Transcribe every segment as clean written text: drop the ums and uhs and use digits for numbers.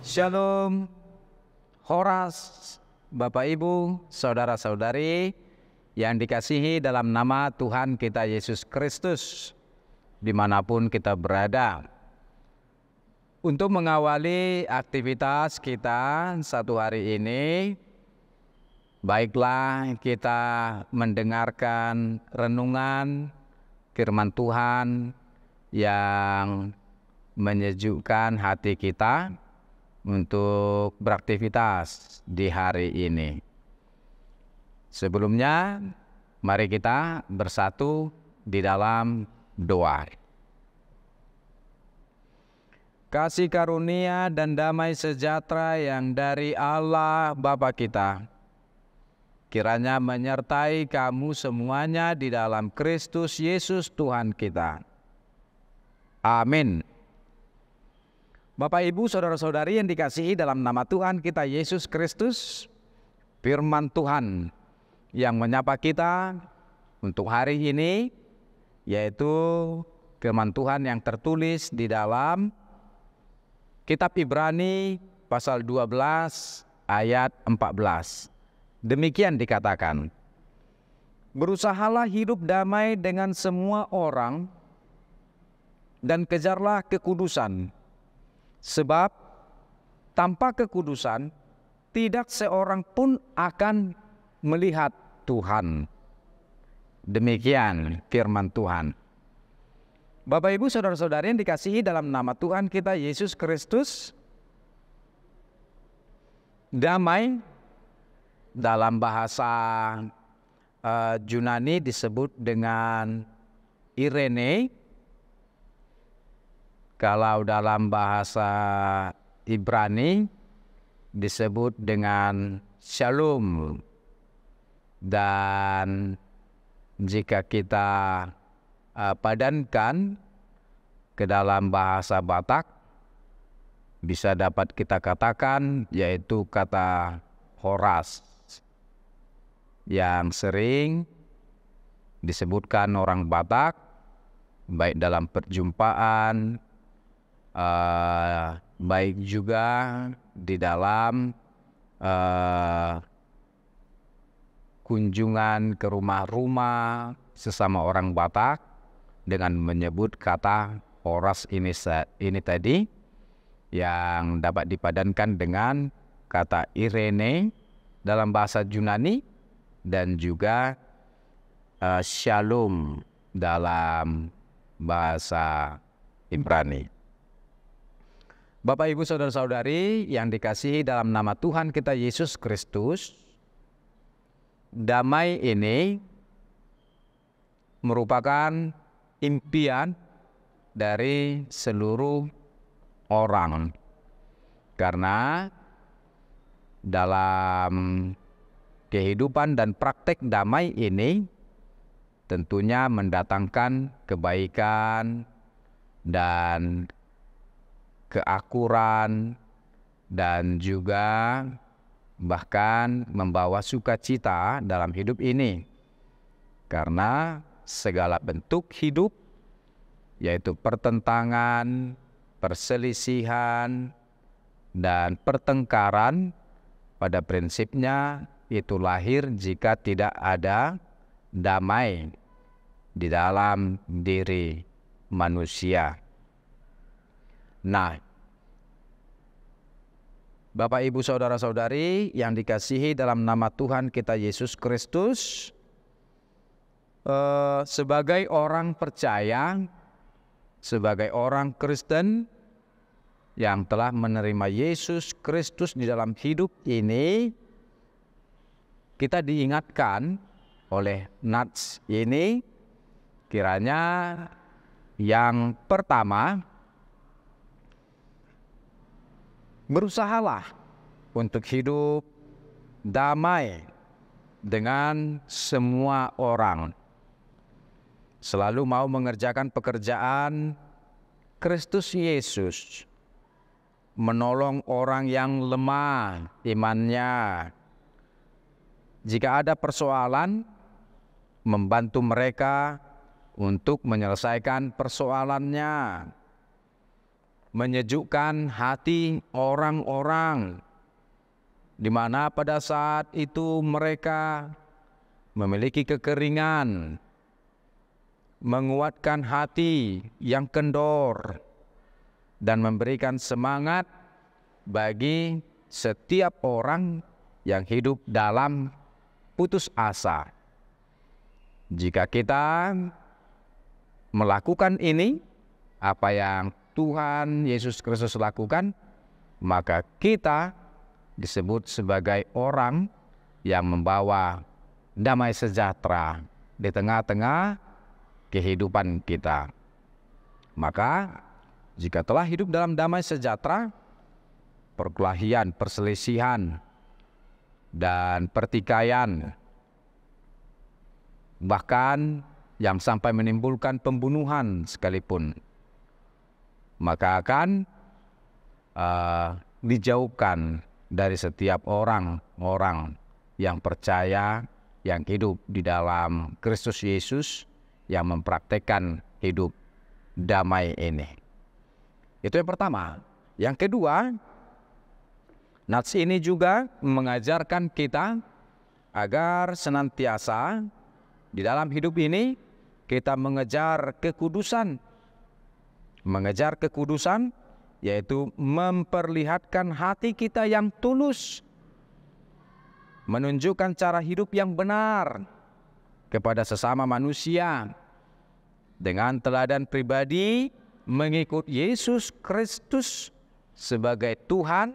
Shalom, Horas, Bapak Ibu, Saudara-saudari yang dikasihi dalam nama Tuhan kita Yesus Kristus, dimanapun kita berada. Untuk mengawali aktivitas kita satu hari ini, baiklah kita mendengarkan renungan firman Tuhan yang menyejukkan hati kita untuk beraktivitas di hari ini. Sebelumnya, mari kita bersatu di dalam doa. Kasih karunia dan damai sejahtera yang dari Allah Bapa kita, kiranya menyertai kamu semuanya di dalam Kristus Yesus Tuhan kita. Amin. Bapak, Ibu, Saudara-saudari yang dikasihi dalam nama Tuhan kita Yesus Kristus, firman Tuhan yang menyapa kita untuk hari ini, yaitu firman Tuhan yang tertulis di dalam Kitab Ibrani pasal 12 ayat 14. Demikian dikatakan, berusahalah hidup damai dengan semua orang dan kejarlah kekudusan. Sebab tanpa kekudusan tidak seorang pun akan melihat Tuhan. Demikian firman Tuhan. Bapak, Ibu, Saudara-saudari yang dikasihi dalam nama Tuhan kita Yesus Kristus, damai dalam bahasa Yunani disebut dengan Irene. Kalau dalam bahasa Ibrani disebut dengan Shalom. Dan jika kita padankan ke dalam bahasa Batak, bisa dapat kita katakan yaitu kata Horas, yang sering disebutkan orang Batak baik dalam perjumpaan, baik juga di dalam kunjungan ke rumah-rumah sesama orang Batak dengan menyebut kata Horas ini tadi, yang dapat dipadankan dengan kata Irene dalam bahasa Yunani dan juga Shalom dalam bahasa Ibrani. Bapak, Ibu, Saudara-saudari yang dikasihi dalam nama Tuhan kita Yesus Kristus, damai ini merupakan impian dari seluruh orang. Karena dalam kehidupan dan praktek damai ini tentunya mendatangkan kebaikan dan keakuran, dan juga bahkan membawa sukacita dalam hidup ini. Karena segala bentuk hidup, yaitu pertentangan, perselisihan, dan pertengkaran, pada prinsipnya itu lahir jika tidak ada damai di dalam diri manusia. Nah, Bapak, Ibu, Saudara-saudari yang dikasihi dalam nama Tuhan kita Yesus Kristus, sebagai orang percaya, sebagai orang Kristen yang telah menerima Yesus Kristus di dalam hidup ini, kita diingatkan oleh nats ini, kiranya yang pertama, berusahalah untuk hidup damai dengan semua orang. Selalu mau mengerjakan pekerjaan Kristus Yesus, menolong orang yang lemah imannya. Jika ada persoalan, membantu mereka untuk menyelesaikan persoalannya. menyejukkan hati orang-orang, di mana pada saat itu mereka memiliki kekeringan, menguatkan hati yang kendor, dan memberikan semangat bagi setiap orang yang hidup dalam putus asa. Jika kita melakukan ini, apa yang Tuhan Yesus Kristus lakukan, maka kita disebut sebagai orang yang membawa damai sejahtera di tengah-tengah kehidupan kita. Maka jika telah hidup dalam damai sejahtera, perkelahian, perselisihan, dan pertikaian, bahkan yang sampai menimbulkan pembunuhan sekalipun, maka akan dijauhkan dari setiap orang-orang yang percaya, yang hidup di dalam Kristus Yesus, yang mempraktekkan hidup damai ini. Itu yang pertama. Yang kedua, nats ini juga mengajarkan kita agar senantiasa di dalam hidup ini kita mengejar kekudusan. Mengejar kekudusan yaitu memperlihatkan hati kita yang tulus, menunjukkan cara hidup yang benar kepada sesama manusia dengan teladan pribadi mengikut Yesus Kristus sebagai Tuhan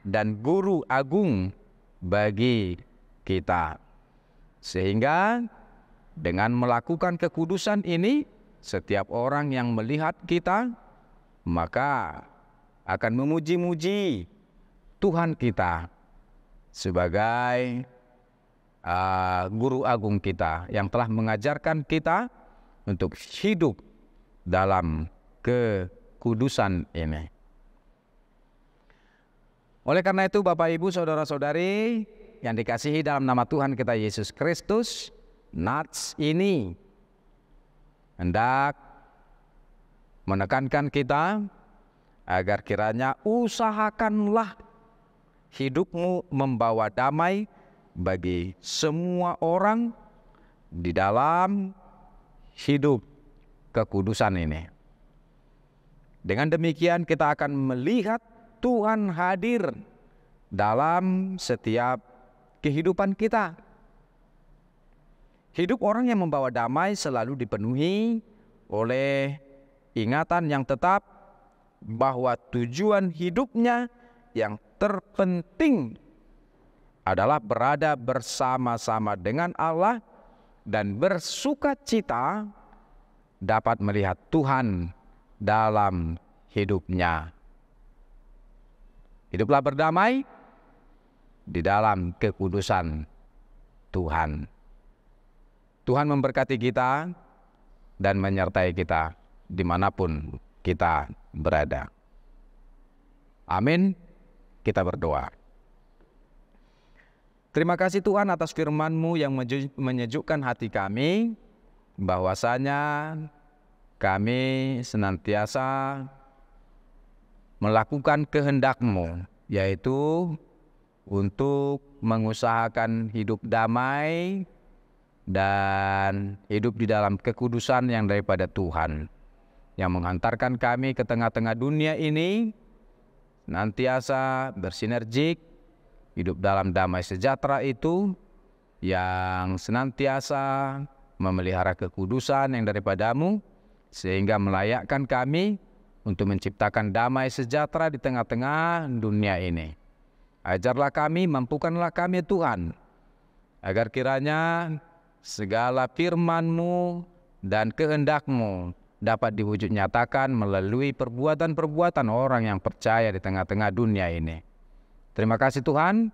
dan Guru Agung bagi kita. Sehingga dengan melakukan kekudusan ini, setiap orang yang melihat kita maka akan memuji-muji Tuhan kita sebagai Guru Agung kita yang telah mengajarkan kita untuk hidup dalam kekudusan ini. Oleh karena itu, Bapak, Ibu, Saudara-saudari yang dikasihi dalam nama Tuhan kita Yesus Kristus, nats ini hendak menekankan kita agar kiranya usahakanlah hidupmu membawa damai bagi semua orang di dalam hidup kekudusan ini. Dengan demikian kita akan melihat Tuhan hadir dalam setiap kehidupan kita. Hidup orang yang membawa damai selalu dipenuhi oleh ingatan yang tetap bahwa tujuan hidupnya yang terpenting adalah berada bersama-sama dengan Allah dan bersukacita dapat melihat Tuhan dalam hidupnya. Hiduplah berdamai di dalam kekudusan Tuhan. Tuhan memberkati kita dan menyertai kita dimanapun kita berada. Amin. Kita berdoa. Terima kasih Tuhan atas firman-Mu yang menyejukkan hati kami, bahwasanya kami senantiasa melakukan kehendak-Mu, yaitu untuk mengusahakan hidup damai dan hidup di dalam kekudusan yang daripada Tuhan, yang menghantarkan kami ke tengah-tengah dunia ini, senantiasa bersinergik, hidup dalam damai sejahtera itu, yang senantiasa memelihara kekudusan yang daripada-Mu, sehingga melayakkan kami untuk menciptakan damai sejahtera di tengah-tengah dunia ini. Ajarlah kami, mampukanlah kami Tuhan, agar kiranya segala firman-Mu dan kehendak-Mu dapat diwujud nyatakan melalui perbuatan-perbuatan orang yang percaya di tengah-tengah dunia ini. Terima kasih Tuhan,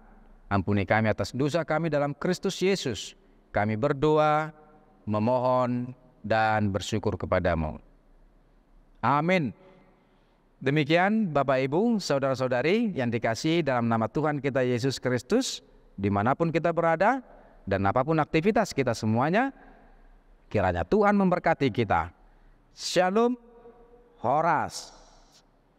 ampuni kami atas dosa kami dalam Kristus Yesus. Kami berdoa, memohon, dan bersyukur kepada-Mu. Amin. Demikian Bapak, Ibu, Saudara-saudari yang dikasihi dalam nama Tuhan kita Yesus Kristus, dimanapun kita berada dan apapun aktivitas kita semuanya, kiranya Tuhan memberkati kita. Shalom, Horas.